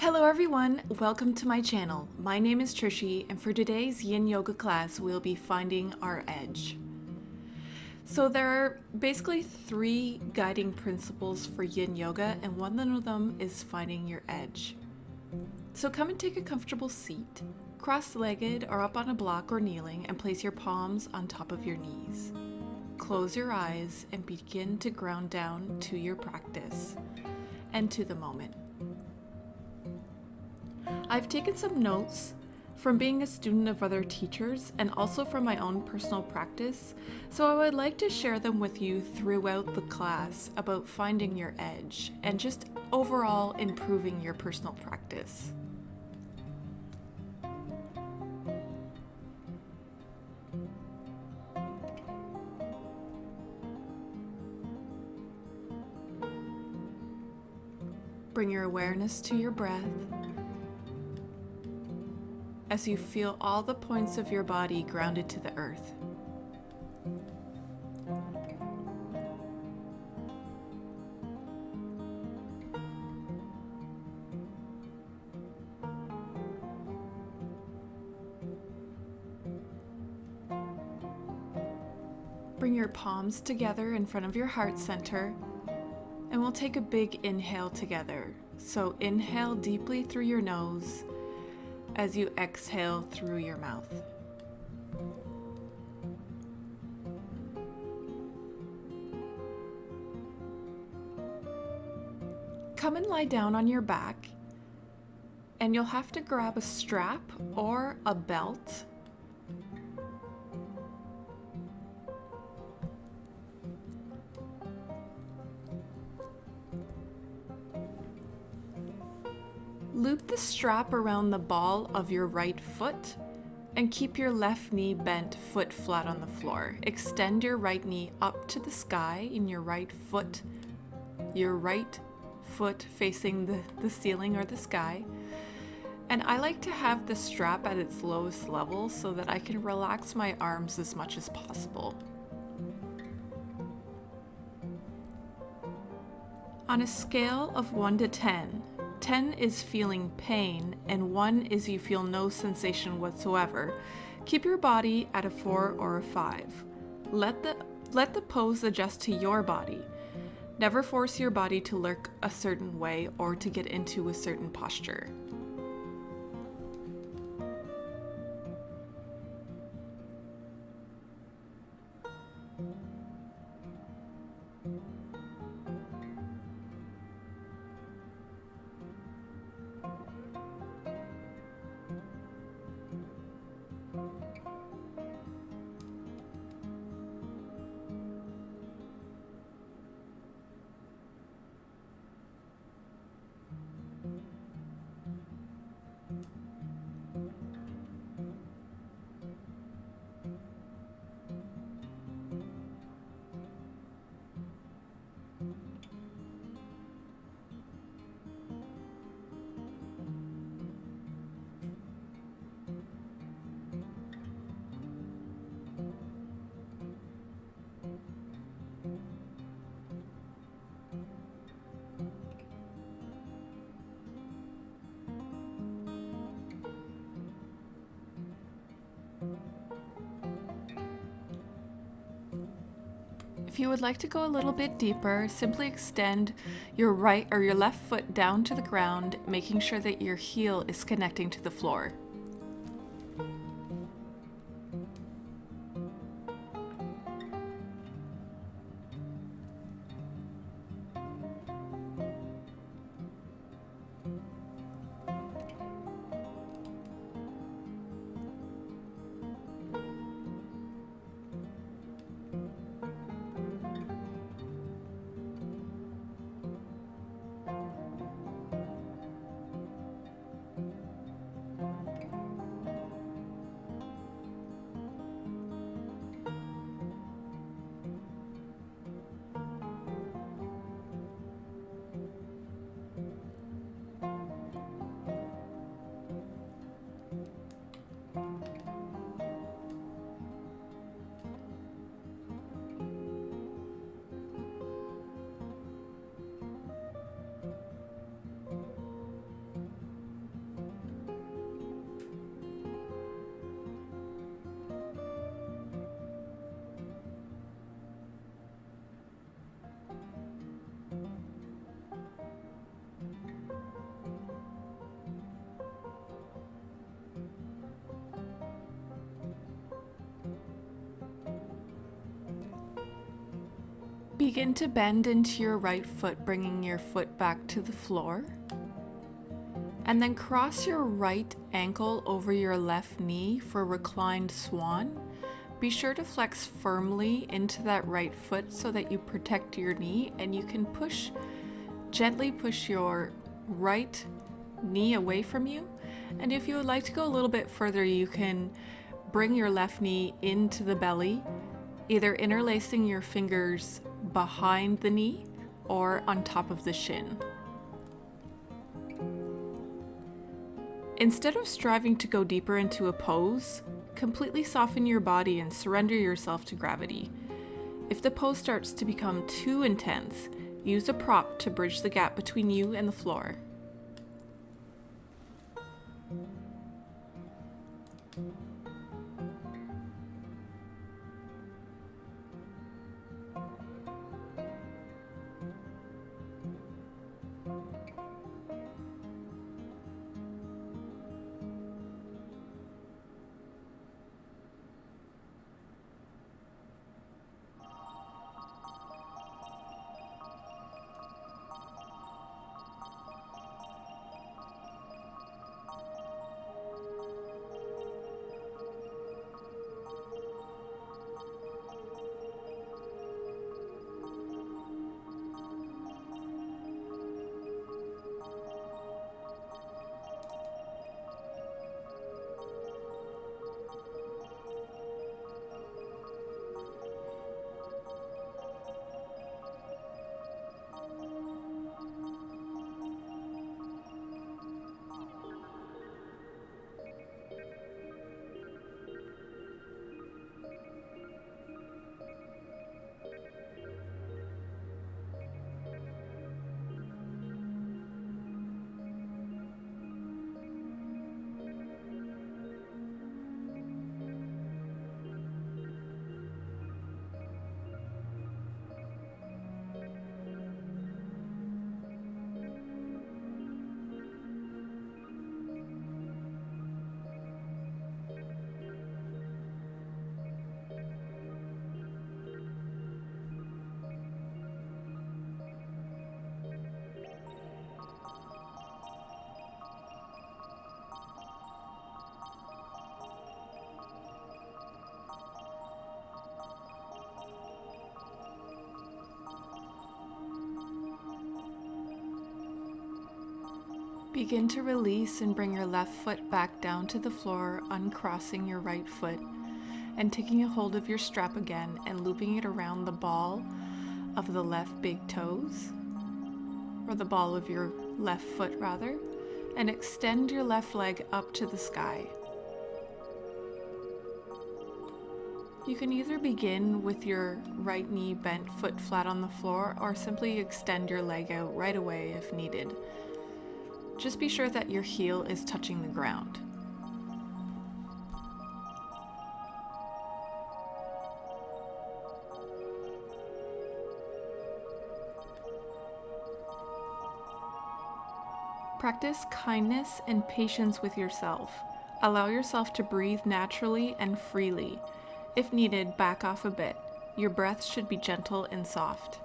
Hello everyone, welcome to my channel. My name is Trishy, and for today's Yin Yoga class, we'll be finding our edge. So there are basically three guiding principles for Yin Yoga, and one of them is finding your edge. So come and take a comfortable seat, cross-legged or up on a block or kneeling, and place your palms on top of your knees. Close your eyes and begin to ground down to your practice and to the moment. I've taken some notes from being a student of other teachers and also from my own personal practice, so I would like to share them with you throughout the class about finding your edge and just overall improving your personal practice. Bring your awareness to your breath as you feel all the points of your body grounded to the earth. Bring your palms together in front of your heart center, and we'll take a big inhale together. So inhale deeply through your nose as you exhale through your mouth. Come and lie down on your back, and you'll have to grab a strap or a belt. Loop the strap around the ball of your right foot and keep your left knee bent, foot flat on the floor. Extend your right knee up to the sky in your right foot facing the ceiling or the sky. And I like to have the strap at its lowest level so that I can relax my arms as much as possible. On a scale of 1 to 10, 10 is feeling pain and 1 is you feel no sensation whatsoever, keep your body at a 4 or a 5. Let the pose adjust to your body. Never force your body to look a certain way or to get into a certain posture. If you would like to go a little bit deeper, simply extend your right or your left foot down to the ground, making sure that your heel is connecting to the floor. Begin to bend into your right foot, bringing your foot back to the floor. And then cross your right ankle over your left knee for reclined swan. Be sure to flex firmly into that right foot so that you protect your knee, and you can gently push your right knee away from you. And if you would like to go a little bit further, you can bring your left knee into the belly, either interlacing your fingers behind the knee or on top of the shin. Instead of striving to go deeper into a pose, completely soften your body and surrender yourself to gravity. If the pose starts to become too intense, use a prop to bridge the gap between you and the floor. Begin to release and bring your left foot back down to the floor, uncrossing your right foot and taking a hold of your strap again and looping it around the ball of the left big toes, or the ball of your left foot rather, and extend your left leg up to the sky. You can either begin with your right knee bent, foot flat on the floor, or simply extend your leg out right away if needed. Just be sure that your heel is touching the ground. Practice kindness and patience with yourself. Allow yourself to breathe naturally and freely. If needed, back off a bit. Your breath should be gentle and soft.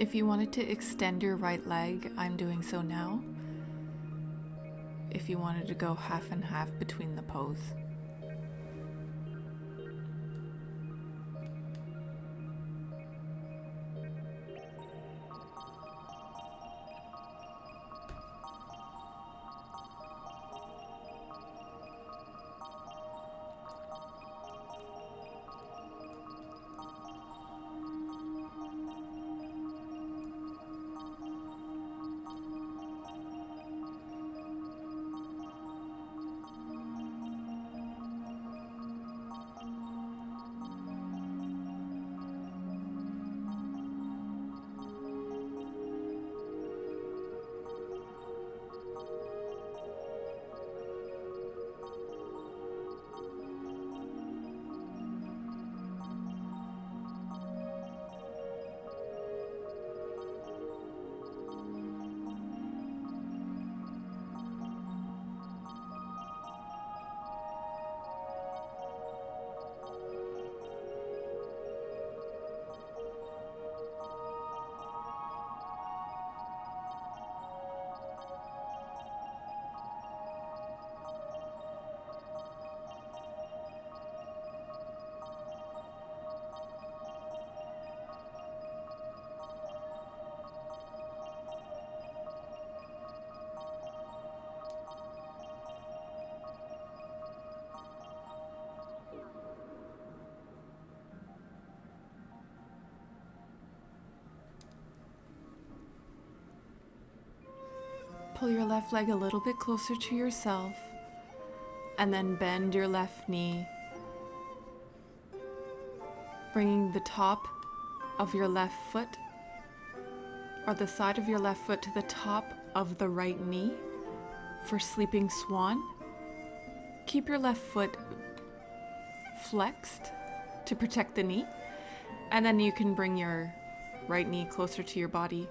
If you wanted to extend your right leg, I'm doing so now. If you wanted to go half and half between the pose. Pull your left leg a little bit closer to yourself, and then bend your left knee, bringing the top of your left foot or the side of your left foot to the top of the right knee for sleeping swan. Keep your left foot flexed to protect the knee, and then you can bring your right knee closer to your body,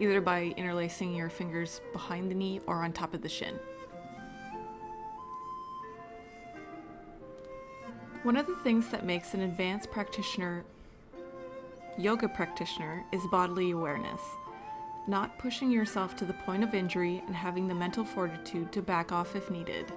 either by interlacing your fingers behind the knee or on top of the shin. One of the things that makes an advanced yoga practitioner is bodily awareness, not pushing yourself to the point of injury and having the mental fortitude to back off if needed.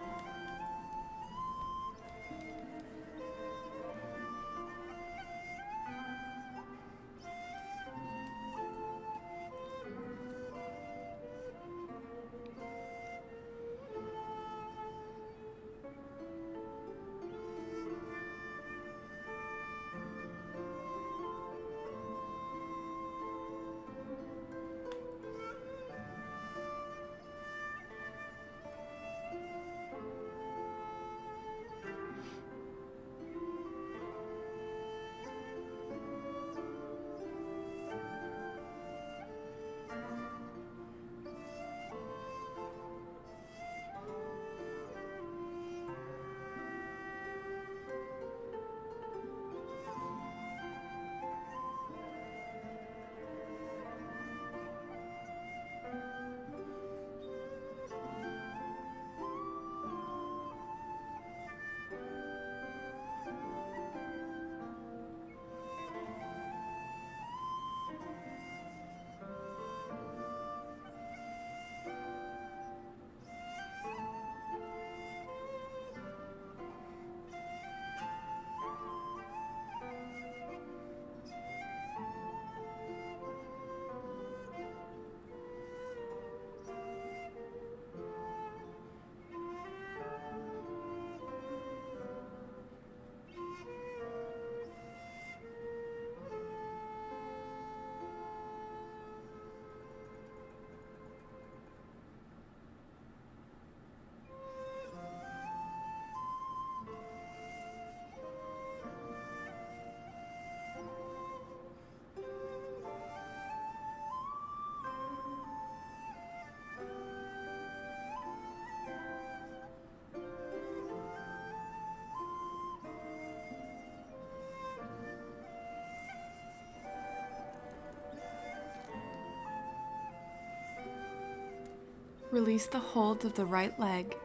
Release the hold of the right leg,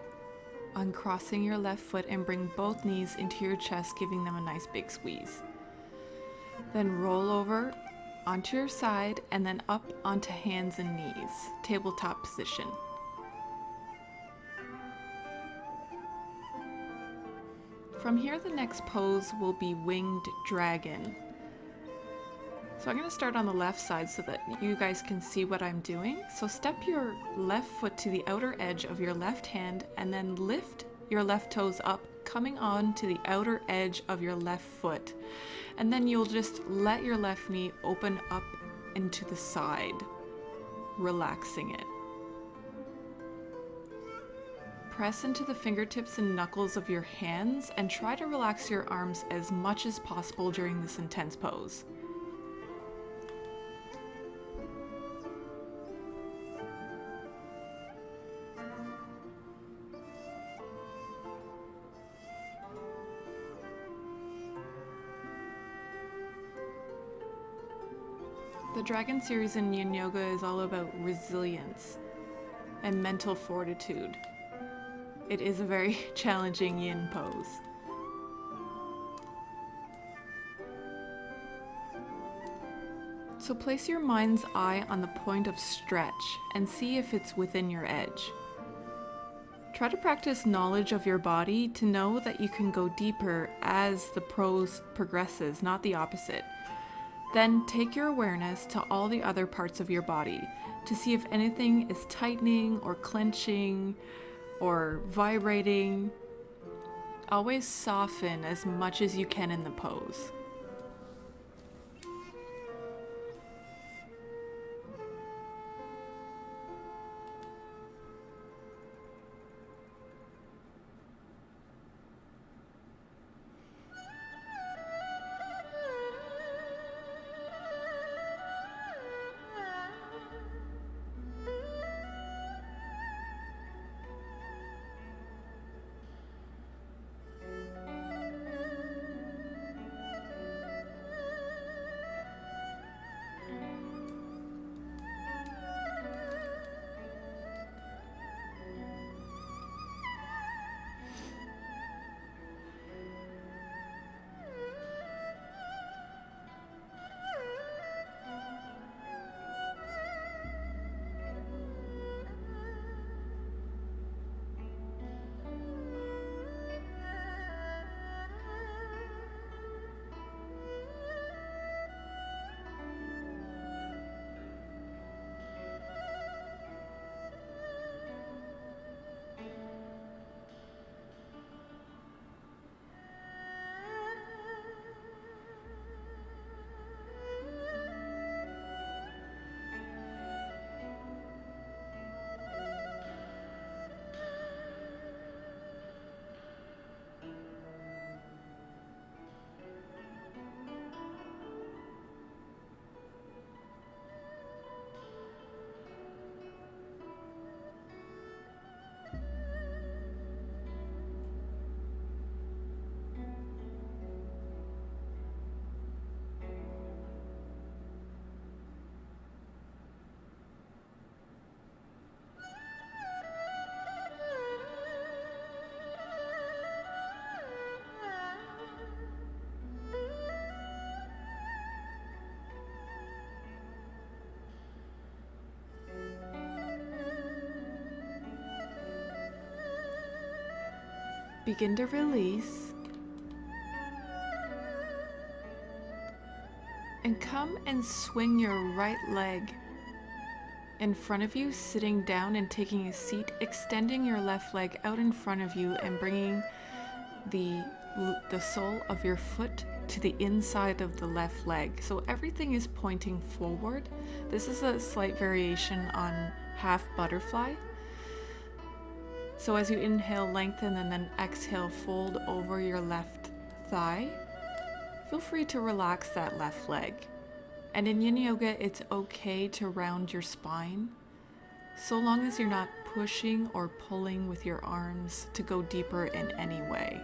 uncrossing your left foot, and bring both knees into your chest, giving them a nice big squeeze. Then roll over onto your side and then up onto hands and knees, tabletop position. From here, the next pose will be winged dragon. So I'm going to start on the left side so that you guys can see what I'm doing. So step your left foot to the outer edge of your left hand and then lift your left toes up, coming on to the outer edge of your left foot. And then you'll just let your left knee open up into the side, relaxing it. Press into the fingertips and knuckles of your hands and try to relax your arms as much as possible during this intense pose. The Dragon series in Yin Yoga is all about resilience and mental fortitude. It is a very challenging Yin pose. So place your mind's eye on the point of stretch and see if it's within your edge. Try to practice knowledge of your body to know that you can go deeper as the pose progresses, not the opposite. Then take your awareness to all the other parts of your body to see if anything is tightening or clenching or vibrating. Always soften as much as you can in the pose. Begin to release. And come and swing your right leg in front of you, sitting down and taking a seat, extending your left leg out in front of you and bringing the sole of your foot to the inside of the left leg. So everything is pointing forward. This is a slight variation on half butterfly. So as you inhale, lengthen, and then exhale, fold over your left thigh. Feel free to relax that left leg. And in Yin Yoga, it's okay to round your spine, so long as you're not pushing or pulling with your arms to go deeper in any way.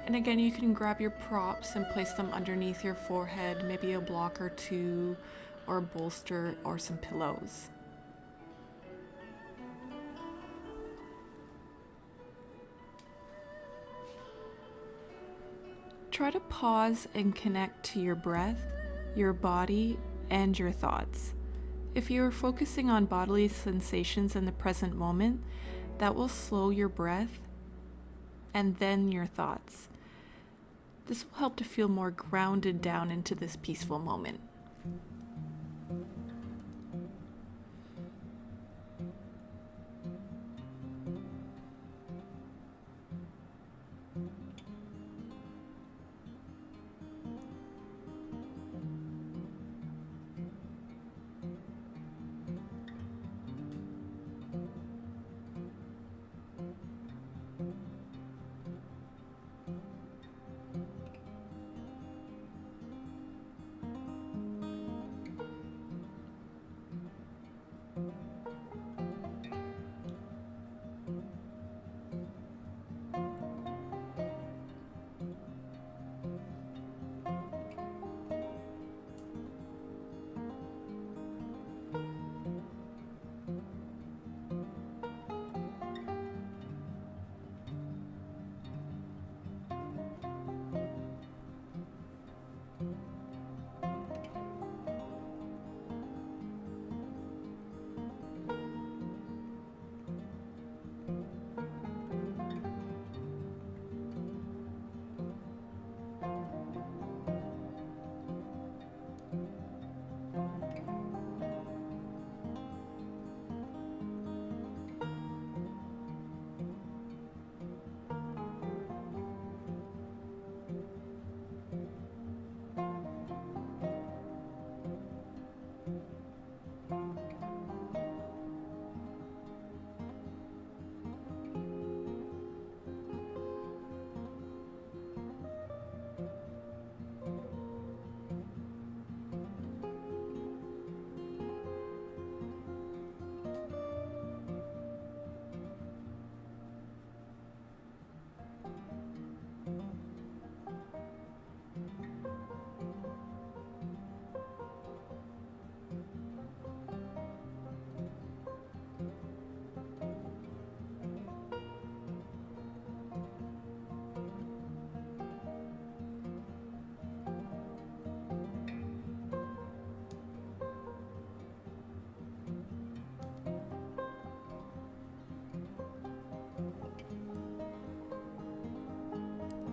And again, you can grab your props and place them underneath your forehead, maybe a block or two, or a bolster, or some pillows. Try to pause and connect to your breath your body, and your thoughts. If you are focusing on bodily sensations in the present moment, that will slow your breath and then your thoughts. This will help to feel more grounded down into this peaceful moment.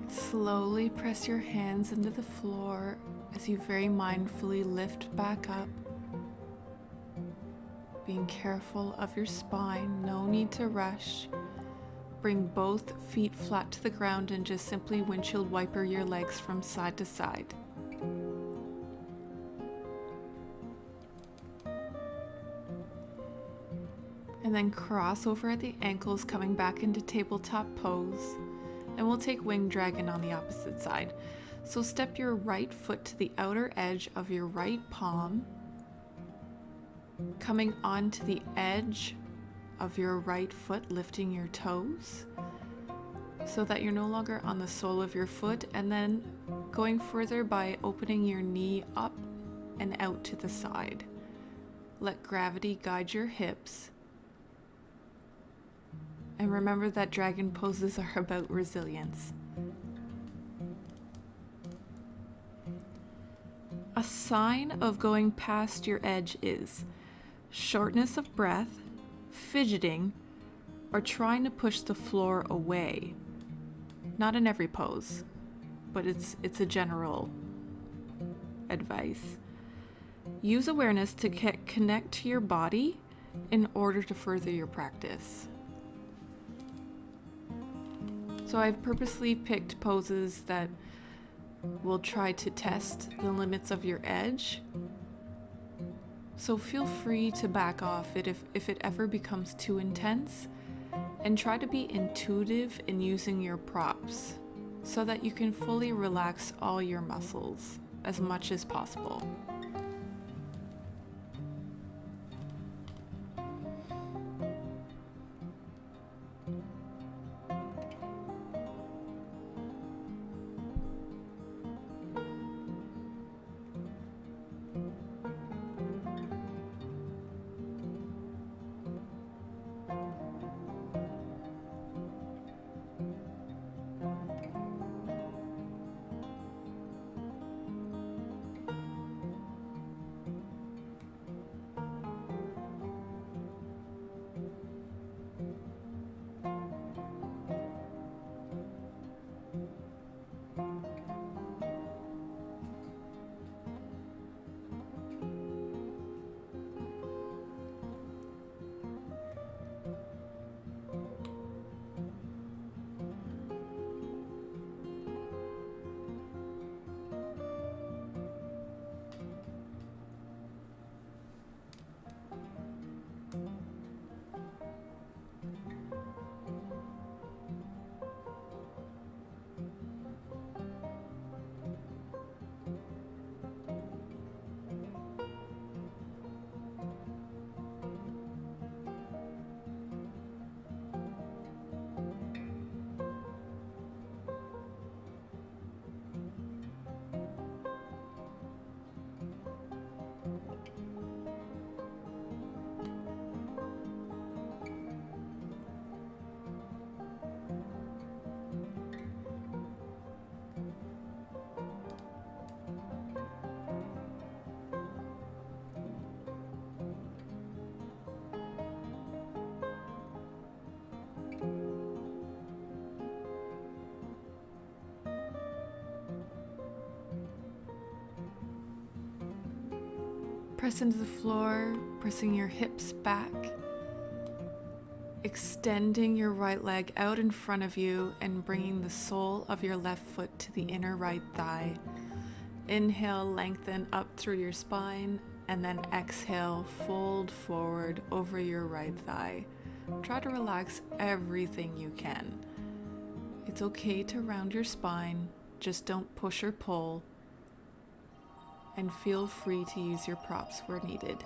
Slowly press your hands into the floor as you very mindfully lift back up. Being careful of your spine, no need to rush. Bring both feet flat to the ground and just simply windshield wiper your legs from side to side. And then cross over at the ankles, coming back into tabletop pose. And we'll take wing dragon on the opposite side. So step your right foot to the outer edge of your right palm, coming onto the edge of your right foot, lifting your toes so that you're no longer on the sole of your foot, and then going further by opening your knee up and out to the side. Let gravity guide your hips. And remember that dragon poses are about resilience. A sign of going past your edge is shortness of breath, fidgeting, or trying to push the floor away. Not in every pose, but it's a general advice. Use awareness to connect to your body in order to further your practice. So I've purposely picked poses that will try to test the limits of your edge. So feel free to back off it if it ever becomes too intense, and try to be intuitive in using your props so that you can fully relax all your muscles as much as possible. Press into the floor, pressing your hips back, extending your right leg out in front of you and bringing the sole of your left foot to the inner right thigh. Inhale, lengthen up through your spine, and then exhale, fold forward over your right thigh. Try to relax everything you can. It's okay to round your spine, just don't push or pull, and feel free to use your props where needed.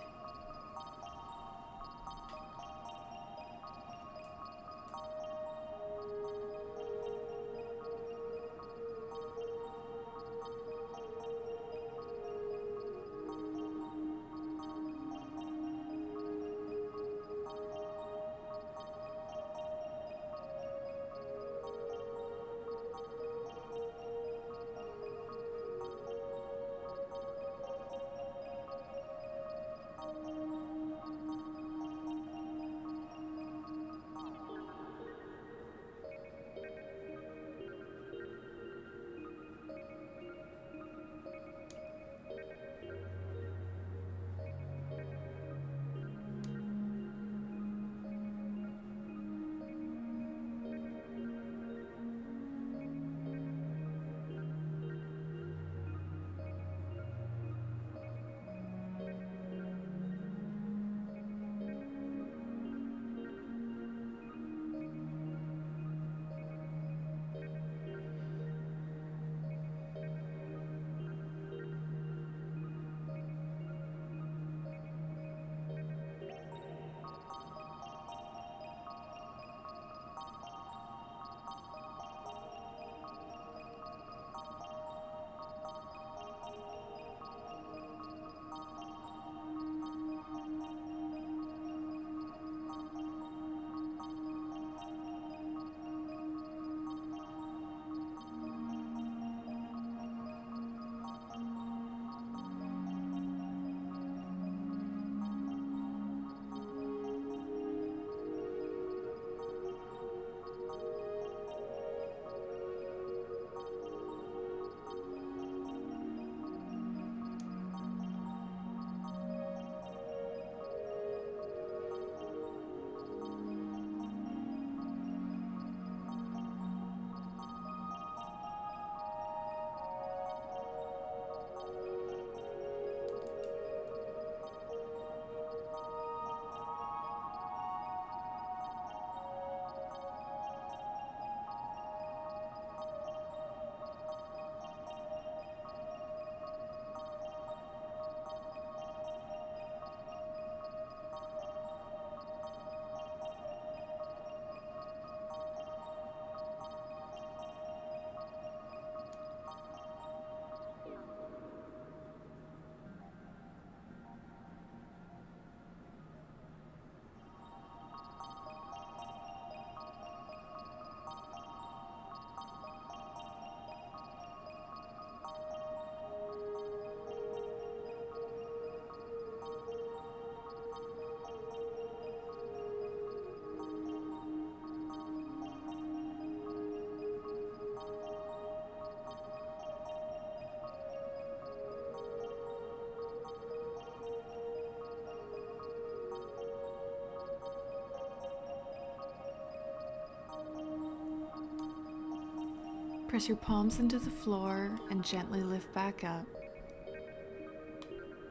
Press your palms into the floor and gently lift back up.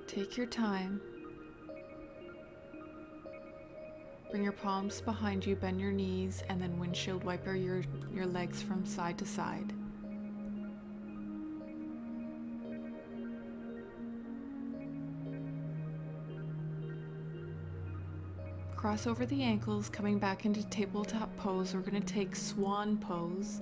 Take your time. Bring your palms behind you, bend your knees, and then windshield wiper your legs from side to side. Cross over the ankles, coming back into tabletop pose. We're going to take swan pose.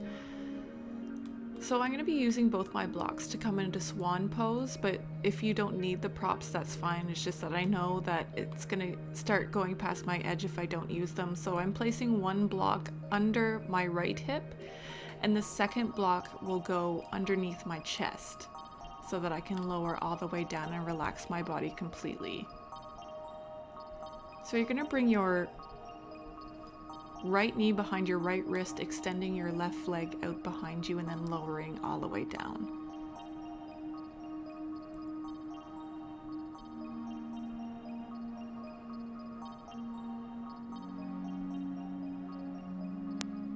So I'm going to be using both my blocks to come into swan pose, but if you don't need the props, that's fine. It's just that I know that it's going to start going past my edge if I don't use them. So I'm placing one block under my right hip, and the second block will go underneath my chest so that I can lower all the way down and relax my body completely. So you're going to bring your right knee behind your right wrist, extending your left leg out behind you and then lowering all the way down.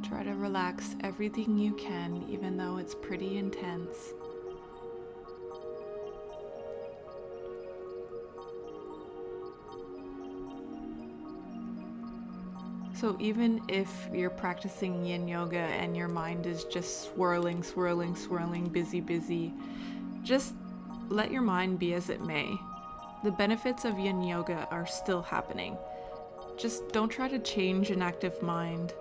Try to relax everything you can, even though it's pretty intense. So even if you're practicing Yin Yoga and your mind is just swirling, swirling, swirling, busy, busy, just let your mind be as it may. The benefits of Yin Yoga are still happening. Just don't try to change an active mind.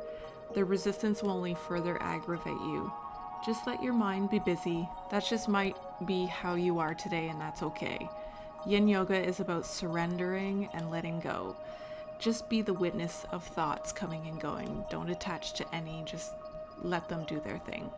The resistance will only further aggravate you. Just let your mind be busy. That just might be how you are today, and that's okay. Yin Yoga is about surrendering and letting go. Just be the witness of thoughts coming and going. Don't attach to any, just let them do their thing.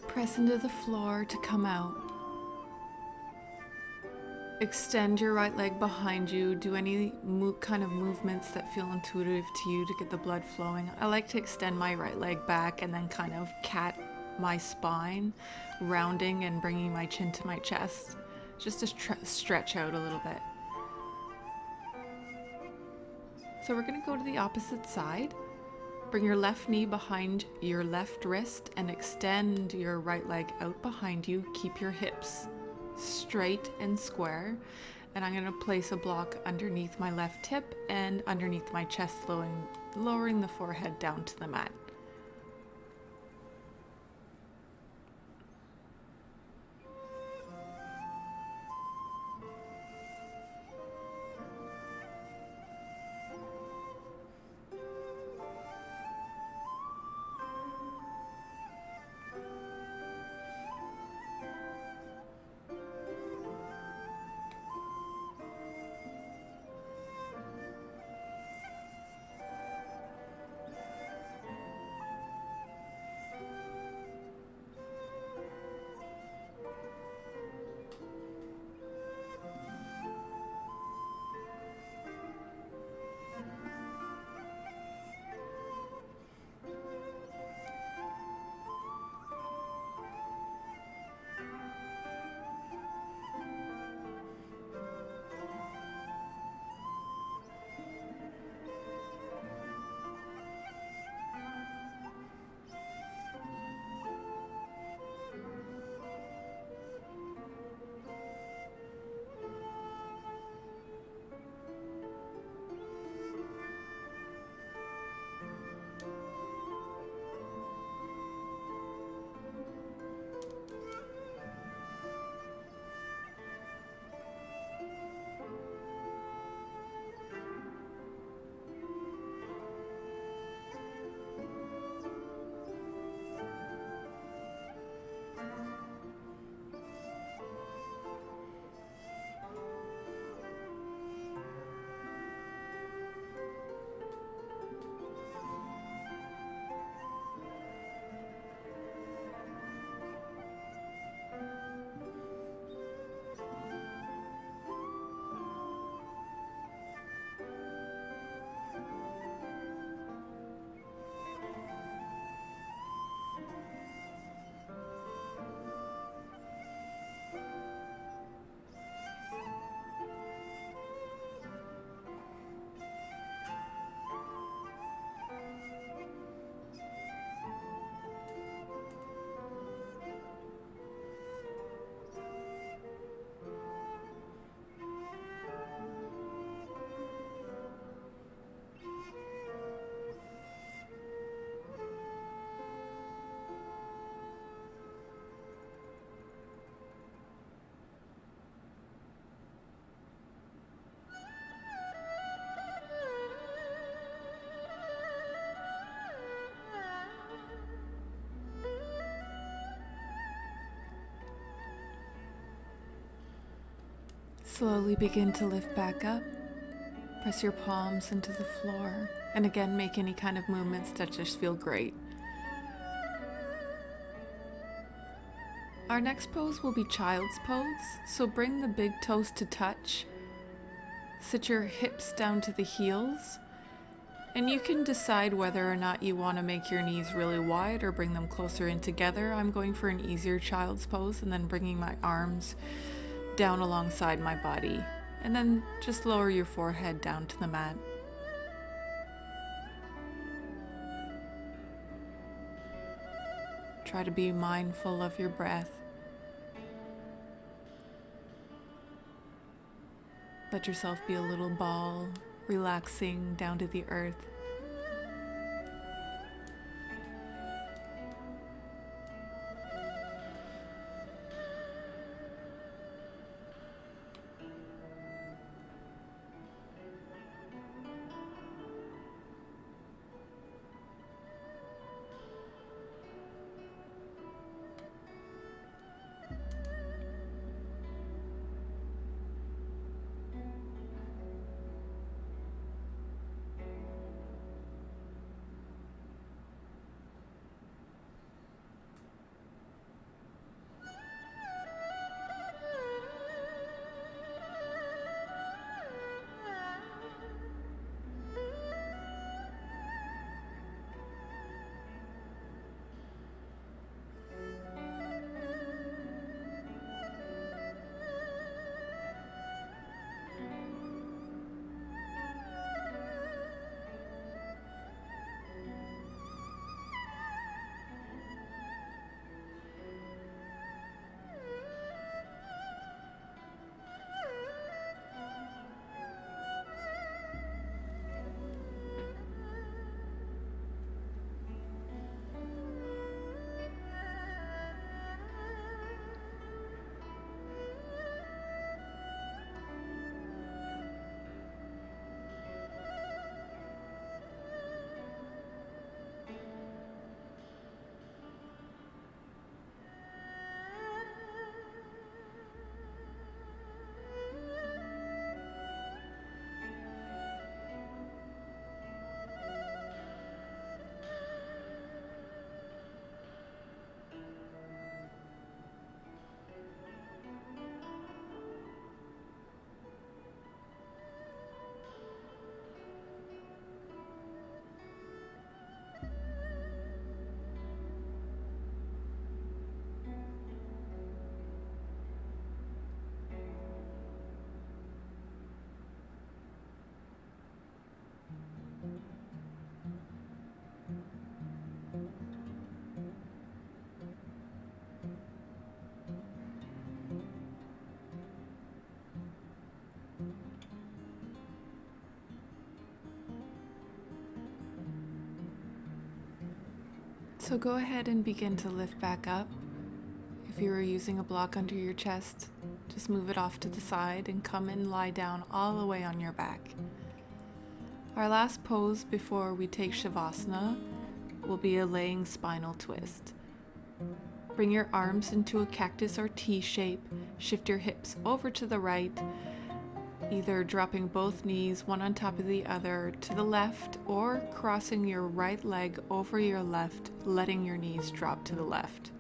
Press into the floor to come out. Extend your right leg behind you. Do any kind of movements that feel intuitive to you to get the blood flowing. I like to extend my right leg back and then kind of cat my spine, rounding and bringing my chin to my chest, just to stretch out a little bit. So we're going to go to the opposite side. Bring your left knee behind your left wrist and extend your right leg out behind you. Keep your hips straight and square. And I'm going to place a block underneath my left hip and underneath my chest, lowering the forehead down to the mat. Slowly begin to lift back up. Press your palms into the floor, and again make any kind of movements that just feel great. Our next pose will be child's pose, so bring the big toes to touch. Sit your hips down to the heels, and you can decide whether or not you want to make your knees really wide or bring them closer in together. I'm going for an easier child's pose and then bringing my arms down alongside my body. And then just lower your forehead down to the mat. Try to be mindful of your breath. Let yourself be a little ball, relaxing down to the earth. So go ahead and begin to lift back up. If you were using a block under your chest, just move it off to the side and come and lie down all the way on your back. Our last pose before we take Shavasana will be a laying spinal twist. Bring your arms into a cactus or T shape, shift your hips over to the right, either dropping both knees one on top of the other to the left or crossing your right leg over your left, letting your knees drop to the left.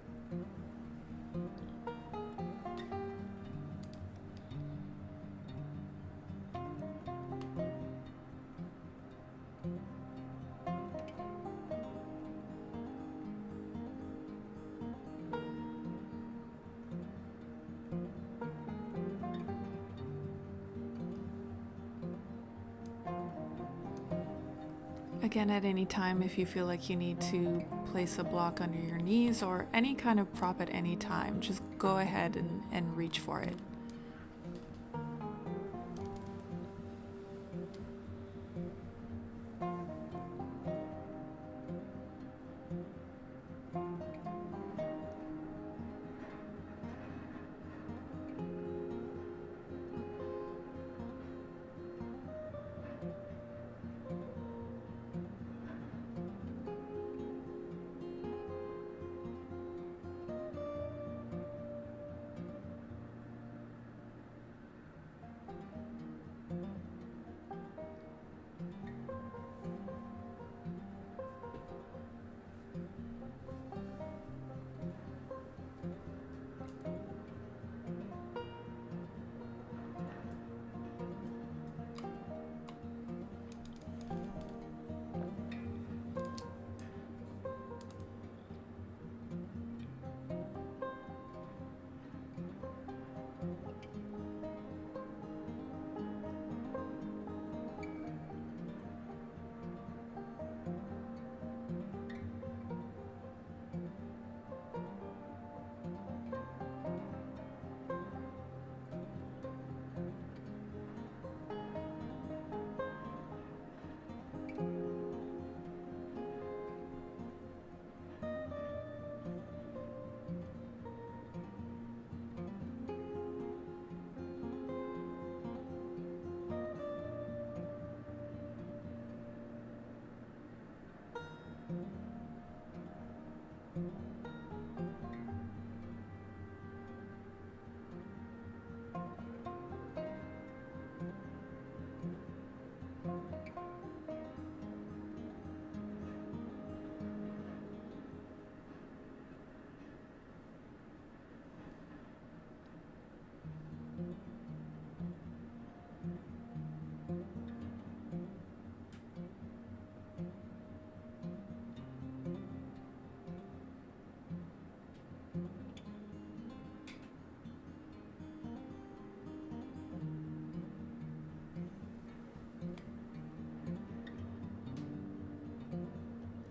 Again, at any time, if you feel like you need to place a block under your knees or any kind of prop at any time, just go ahead and reach for it.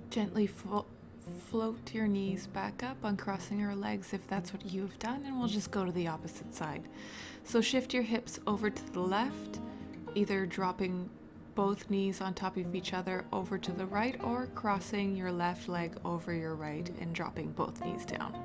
Gently float your knees back up, uncrossing your legs if that's what you've done, and we'll just go to the opposite side. So shift your hips over to the left, either dropping both knees on top of each other over to the right, or crossing your left leg over your right and dropping both knees down.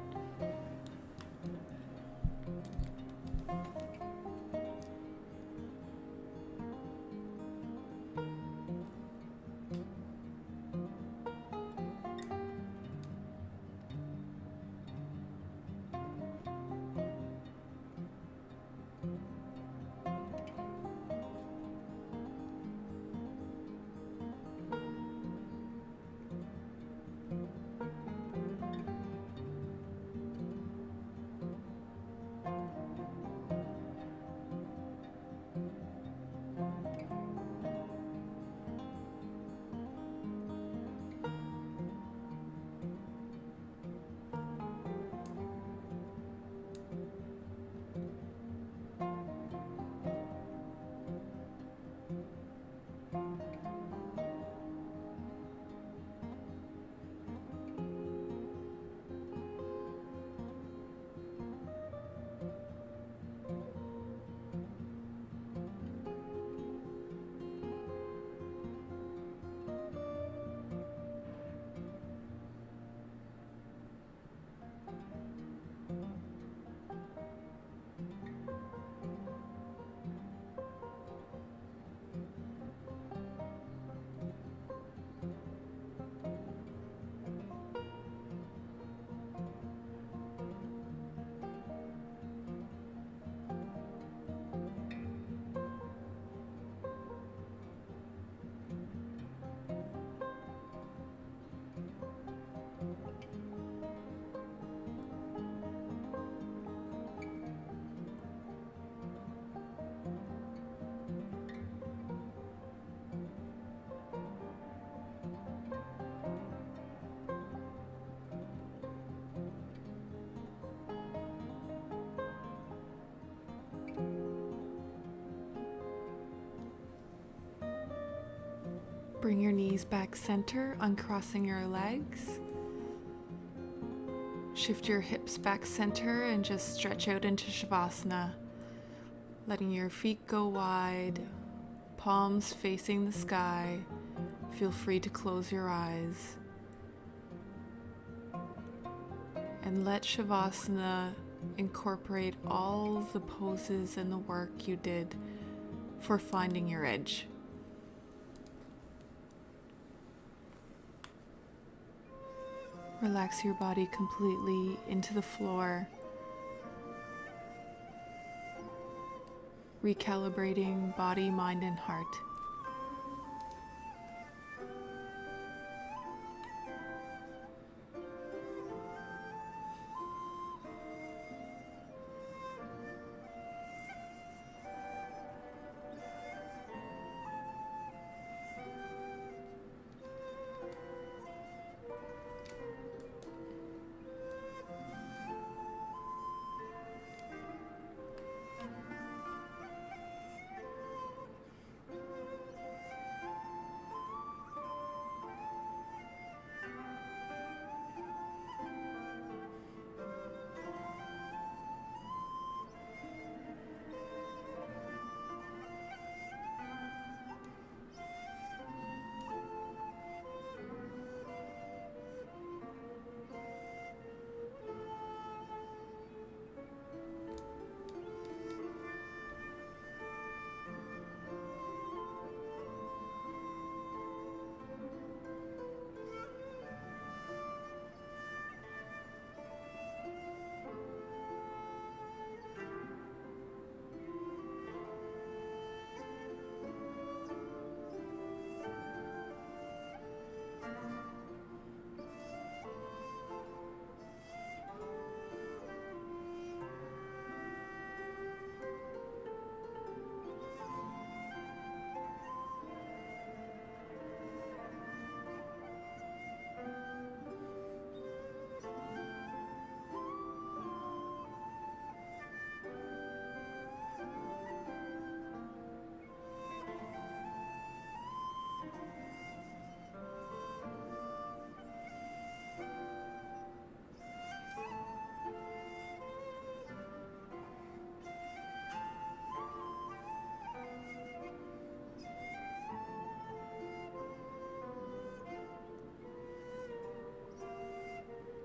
Bring your knees back center, uncrossing your legs. Shift your hips back center and just stretch out into Shavasana, letting your feet go wide, palms facing the sky. Feel free to close your eyes. And let Shavasana incorporate all the poses and the work you did for finding your edge. Relax your body completely into the floor, recalibrating body, mind, and heart.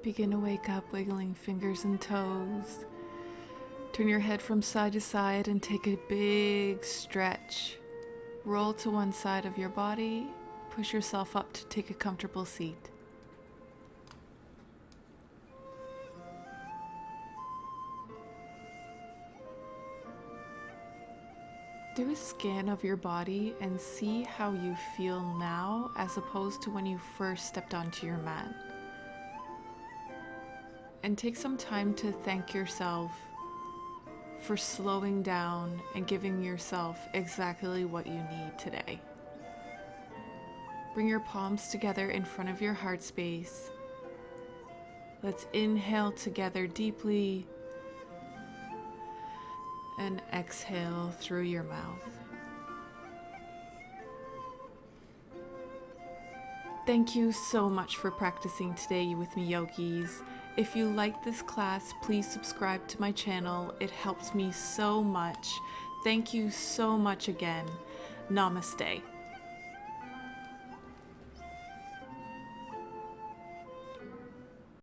Begin to wake up, wiggling fingers and toes. Turn your head from side to side and take a big stretch. Roll to one side of your body. Push yourself up to take a comfortable seat. Do a scan of your body and see how you feel now as opposed to when you first stepped onto your mat. And take some time to thank yourself for slowing down and giving yourself exactly what you need today. Bring your palms together in front of your heart space. Let's inhale together deeply and exhale through your mouth. Thank you so much for practicing today with me, yogis. If you like this class, please subscribe to my channel. It helps me so much. Thank you so much again. Namaste.